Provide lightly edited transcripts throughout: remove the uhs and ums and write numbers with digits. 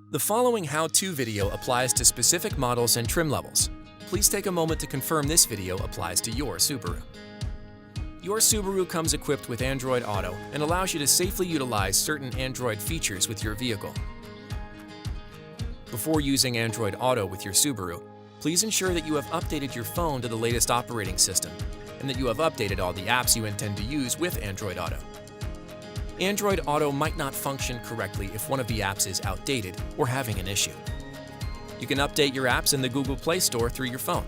The following how-to video applies to specific models and trim levels. Please take a moment to confirm this video applies to your Subaru. Your Subaru comes equipped with Android Auto and allows you to safely utilize certain Android features with your vehicle. Before using Android Auto with your Subaru, please ensure that you have updated your phone to the latest operating system and that you have updated all the apps you intend to use with Android Auto. Android Auto might not function correctly if one of the apps is outdated or having an issue. You can update your apps in the Google Play Store through your phone.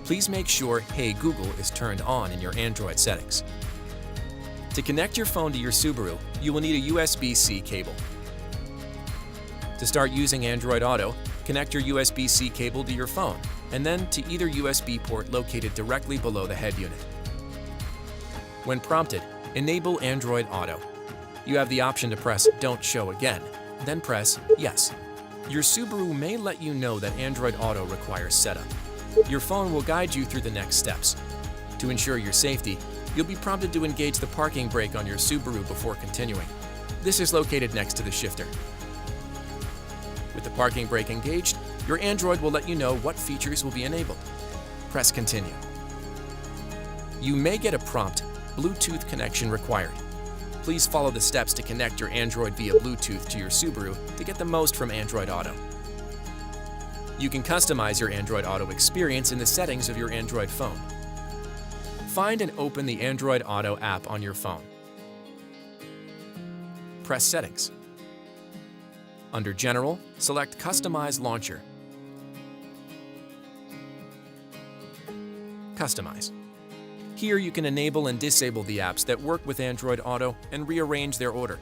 Please make sure Hey Google is turned on in your Android settings. To connect your phone to your Subaru, you will need a USB-C cable. To start using Android Auto, connect your USB-C cable to your phone and then to either USB port located directly below the head unit. When prompted, enable Android Auto. You have the option to press Don't Show Again, then press Yes. Your Subaru may let you know that Android Auto requires setup. Your phone will guide you through the next steps. To ensure your safety, you'll be prompted to engage the parking brake on your Subaru before continuing. This is located next to the shifter. With the parking brake engaged, your Android will let you know what features will be enabled. Press Continue. You may get a prompt, Bluetooth connection required. Please follow the steps to connect your Android via Bluetooth to your Subaru to get the most from Android Auto. You can customize your Android Auto experience in the settings of your Android phone. Find and open the Android Auto app on your phone. Press Settings. Under General, select Customize Launcher. Customize. Here you can enable and disable the apps that work with Android Auto and rearrange their order.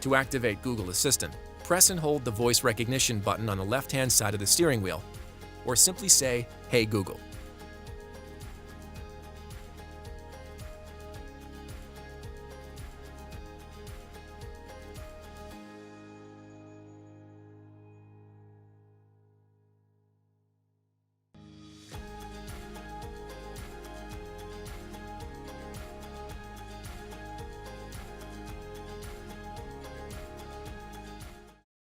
To activate Google Assistant, press and hold the voice recognition button on the left-hand side of the steering wheel, or simply say, Hey Google.